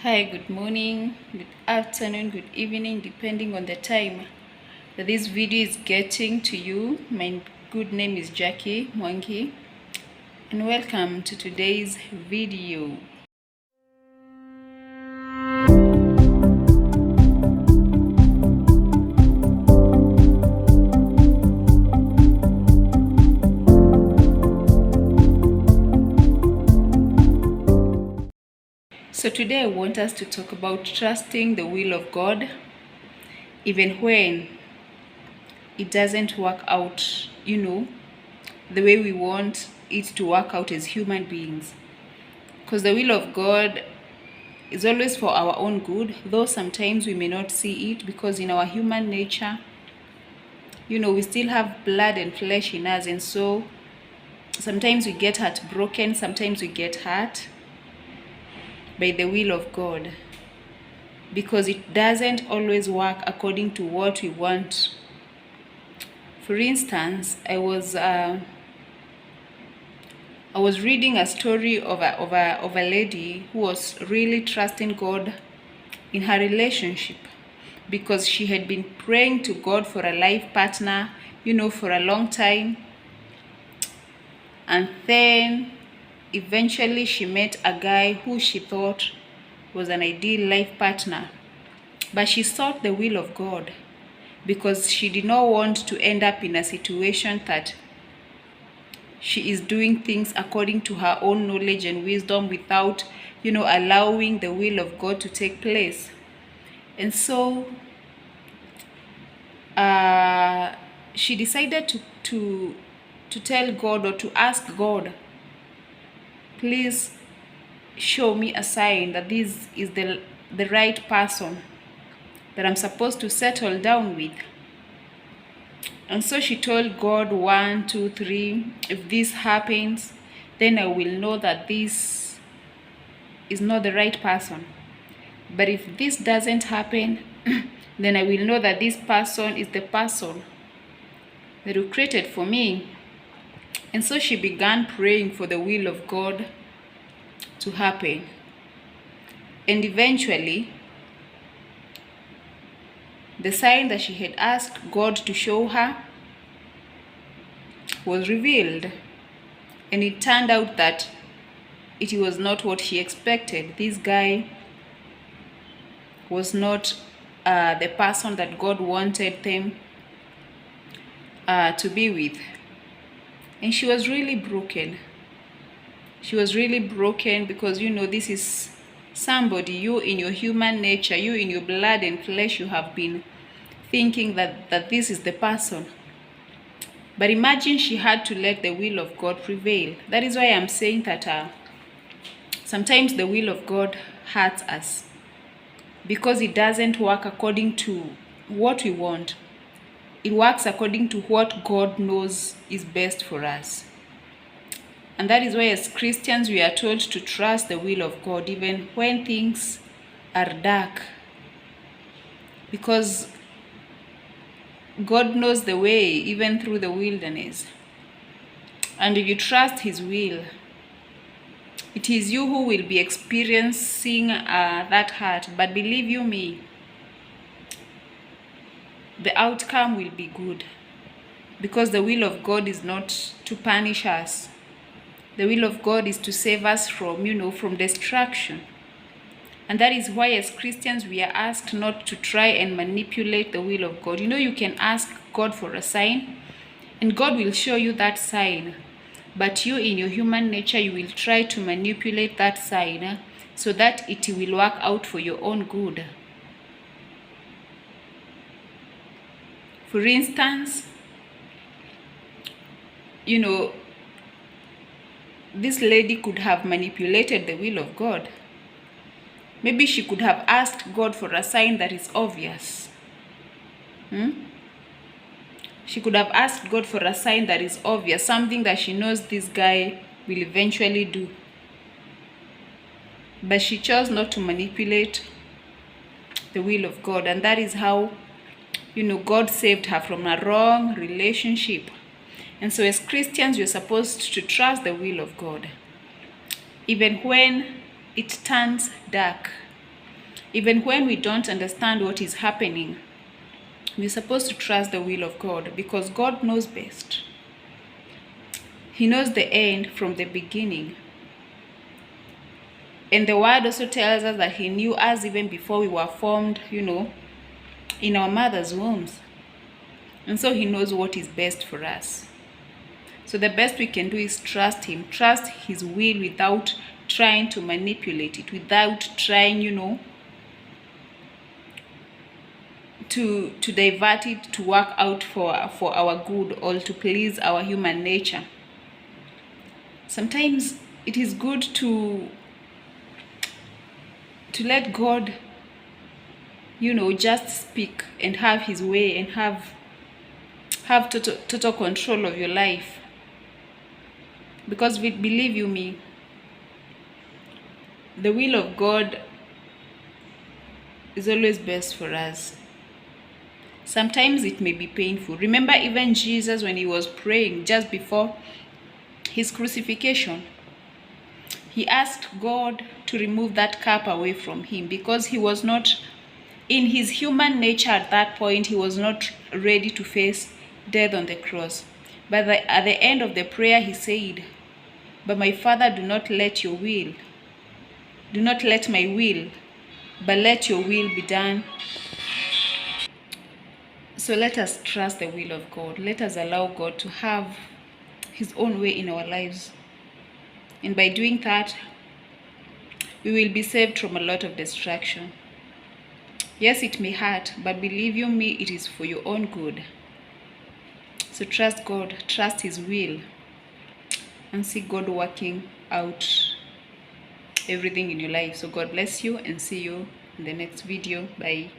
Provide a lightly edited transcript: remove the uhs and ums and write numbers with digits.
Hi, good morning, good afternoon, good evening, depending on the time that this video is getting to you. My good name is Jackie Mwangi, and welcome to today's video. So today I want us to talk about trusting the will of God even when it doesn't work out, the way we want it to work out as human beings. Because the will of God is always for our own good, though sometimes we may not see it because in our human nature, we still have blood and flesh in us, and so sometimes we get heartbroken, sometimes we get hurt by the will of God because it doesn't always work according to what we want. For instance, I was reading a story of a lady who was really trusting God in her relationship because she had been praying to God for a life partner, for a long time. And then eventually she met a guy who she thought was an ideal life partner. But she sought the will of God because she did not want to end up in a situation that she is doing things according to her own knowledge and wisdom without, allowing the will of God to take place. And so she decided to tell God, or to ask God, please show me a sign that this is the right person that I'm supposed to settle down with. And so she told God, 1, 2, 3, if this happens, then I will know that this is not the right person. But if this doesn't happen, then I will know that this person is the person that you created for me. And so she began praying for the will of God to happen. And eventually, the sign that she had asked God to show her was revealed. And it turned out that it was not what she expected. This guy was not the person that God wanted them to be with. And she was really broken. She was really broken because, this is somebody, you in your human nature, you in your blood and flesh, you have been thinking that this is the person. But imagine she had to let the will of God prevail. That is why I'm saying that sometimes the will of God hurts us because it doesn't work according to what we want. It works according to what God knows is best for us. And that is why as Christians we are told to trust the will of God even when things are dark, because God knows the way even through the wilderness. And if you trust His will, it is you who will be experiencing that hurt. But believe you me, the outcome will be good, because the will of God is not to punish us. The will of God is to save us from, from destruction. And that is why as Christians we are asked not to try and manipulate the will of God. You can ask God for a sign and God will show you that sign. But you in your human nature, you will try to manipulate that sign so that it will work out for your own good. For instance, this lady could have manipulated the will of God. Maybe she could have asked God for a sign that is obvious. She could have asked God for a sign that is obvious, something that she knows this guy will eventually do. But she chose not to manipulate the will of God. And that is how, God saved her from a wrong relationship. And so as Christians, we're supposed to trust the will of God, even when it turns dark. Even when we don't understand what is happening, we're supposed to trust the will of God, because God knows best. He knows the end from the beginning. And the word also tells us that he knew us even before we were formed, in our mother's wombs. And so he knows what is best for us. So the best we can do is trust him, trust his will without trying to manipulate it, without trying, to divert it to work out for our good or to please our human nature. Sometimes it is good to let God, just speak and have his way and have total control of your life. Because believe you me, the will of God is always best for us. Sometimes it may be painful. Remember even Jesus, when he was praying just before his crucifixion, he asked God to remove that cup away from him, because he was not, in his human nature at that point, he was not ready to face death on the cross. But at the end of the prayer, he said, "But my Father, do not let my will, but let your will be done." So let us trust the will of God. Let us allow God to have his own way in our lives. And by doing that, we will be saved from a lot of destruction. Yes, it may hurt, but believe you me, it is for your own good. So trust God, trust his will, and see God working out everything in your life. So God bless you, and see you in the next video. Bye.